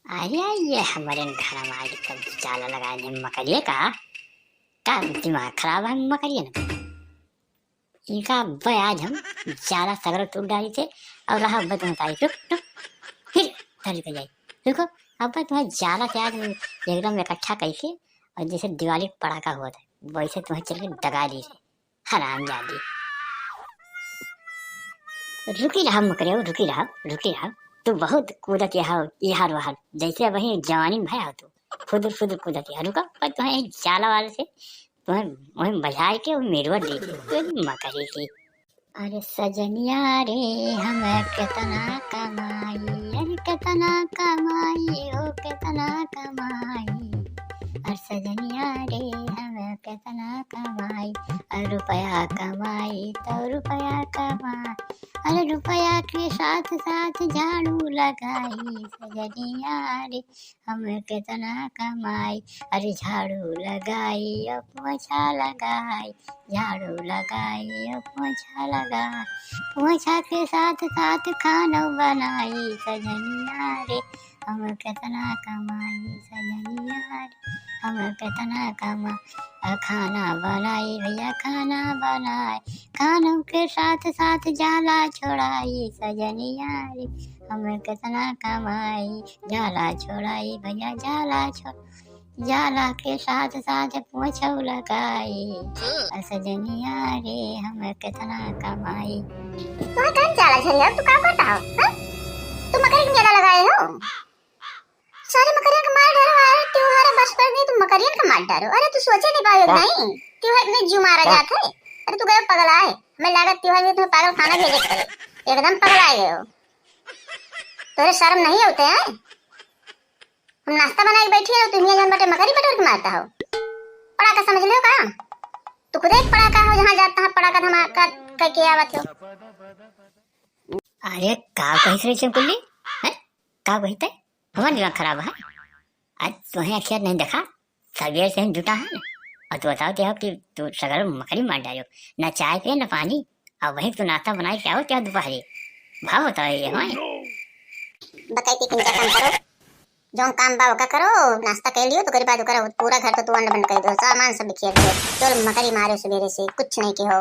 अरे ये हमारे घर में आज कल जाला लगाए थे मकरिए का दिमाग खराब है मकरिए ना इनका अब्बा आज हम जाला सगरो टूट डाली थे और रहा अब्बा तुम्हें ताई टुक टुक फिर धरी को जाई देखो अब्बा तुम्हें जाला से आज एकदम इकट्ठा करके और जैसे दिवाली पड़ाका हुआ था वैसे तुम्हें चल के दगा दी थे हराम जादी। रुकी रहा मकरियो रुकी रहा तू बहुत कूदत यहाँ वहां जैसे वही जवानी में भया तू खुद कूदत यहाँ रुका पर तुम्हें जाला वाले से तुम्हें वही बजा के मेरुआ दे दी मकरी की। अरे सजनिया रे हम कितना कमाई अरे कितना कमाई हो कितना कमाई अरे सजनिया रे हम कितना कमाई अरे रुपया कमाई तो रुपया कमाई अरे रुपया के साथ साथ झाड़ू लगाई सजनिया रे हम कितना कमाई अरे झाड़ू लगाई और पोछा लगाई झाड़ू लगाई और पोछा लगाई पोछा के साथ साथ खाना बनाई सजनिया रे हम कितना कमाई सजनिया रे हम कितना कमा खाना बनाई भैया खाना बनाए खानों के साथ साथ जाला छोड़ाई सजनिया रे हम कितना कमाई जाला छोड़ाई भैया जाला के साथ साथ पोछा लगाई सजनिया रे हम कितना कमाई। तुम्हें कौन जाला छरिया तू का करता हो तू मकरी के जाला लगाए हो सारे मकरियन का मार डालो अरे त्योहार बस पर नहीं तुम मकरियन का मार डालो अरे तू सोचे नहीं पाओगे नहीं त्योहार में जू मारा जाता है अरे तू गए पगला है हमें लागत त्योहार में तुम्हें पागल खाना भेजे करे एकदम पगला गए हो तोरे शर्म नहीं होते हैं हम नाश्ता बना के बैठी हो तुम ये जन बटे मकरी बटोर के मारता हो पड़ाका समझ लो का तू खुद एक पड़ाका हो जहाँ जाता है पड़ाका धमाका करके आवत हो। अरे का कहिस रही चमकुल्ली है का कहते हमारा दिमाग खराब है आज तुम्हें अक्षर नहीं देखा सवेर से हम जुटा है ना और तू बताओ क्या कि तू सगर मकड़ी मार डालो न चाय पे न पानी और वही तू नाश्ता बनाए क्या हो क्या दोपहरी भाव बताओ ये हमारे बताइए किंचा काम करो जो काम बाव का करो नाश्ता कर लियो तो गरीब आदमी करो पूरा घर तो तू अंड बंद कर दो सामान सब बिखेर दो तो मकड़ी मारे सवेरे से कुछ नहीं के हो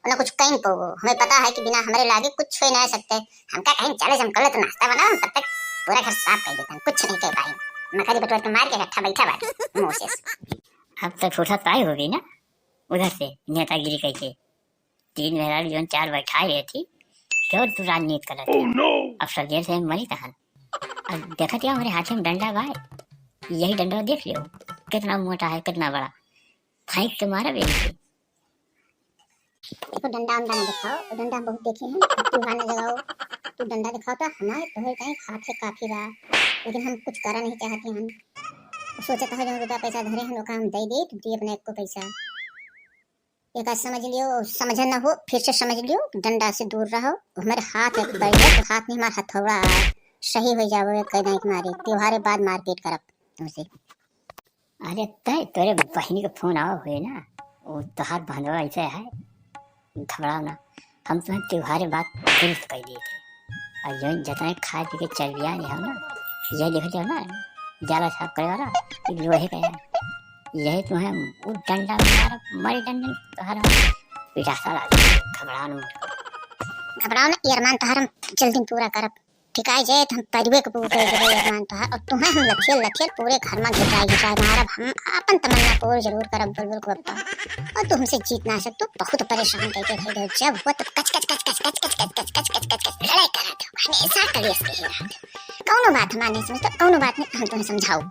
ना कुछ कहीं पो हमें पता है कि बिना हमारे लागे कुछ हो नहीं सकते हम क्या कहीं चले हम कर ले तो नाश्ता बनाओ तब तक पूरा घर साफ कर देता कुछ नहीं कर पाए मकड़ी बटोर के मार के इकट्ठा बैठा बाकी मुंह से अब तो फुर्सत पाई होगी ना उधर से नेतागिरी करके 3 महीना जो 4 बैठाई रही थी क्यों तू राजनीति कर रही अब सजेर से मरी तहन अब देखा क्या हमारे हाथ में डंडा बाय यही डंडा देख लियो कितना मोटा है कितना बड़ा फेंक के मारा बेटी देखो डंडा उंडा ना दिखाओ डंडा बहुत देखे हैं तू गाना लगाओ तू डंडा दिखाओ तो हमारे तो कहीं हाथ से काफी रहा लेकिन हम कुछ करना नहीं चाहते हम सोचे तो जो रुपया पैसा धरे हम लोग हम दे दे तू दिए अपने को पैसा एक आज समझ लियो समझ न हो फिर से समझ लियो डंडा से दूर रहो हमारे हाथ एक बढ़ गए तो हाथ में हमारा हथौड़ा सही हो जाओ कहना कि मारे त्योहारे बाद मारपीट करब तुमसे। अरे तय तेरे बहनी का फोन आओ हुए ना वो तोहार बहनवा ऐसे है घबराओ ना हम तुम्हें त्योहार बाद दुरुस्त कर दिए थे और जो जितने खा पी के चर्बियाँ नहीं हो ना यही देखते हो ना जाला साफ करे वाला लोहे का यही तुम्हें वो डंडा मारा मरी डंडा तोहार पिटासा ला घबराओ ना अरमान तोहार हम जल्दी पूरा करब ठिकाई जाए हम परिवे को पूरे अरमान तोहार और तुम्हें हम लखेल पूरे घर में घिटाई मारब हम अपन तमन्ना पूरी जरूर करब बुलबुल को बप्पा और तुम हमसे जीत ना सकते बहुत परेशान करके रह गए जब वो तब कच कच कच कच कच कच कच कच कच कच कच कच लड़ाई करा दो हमेशा कलेश के ही रहा कौनो बात हमारे नहीं समझते कौनो बात नहीं हम तुम्हें समझाओ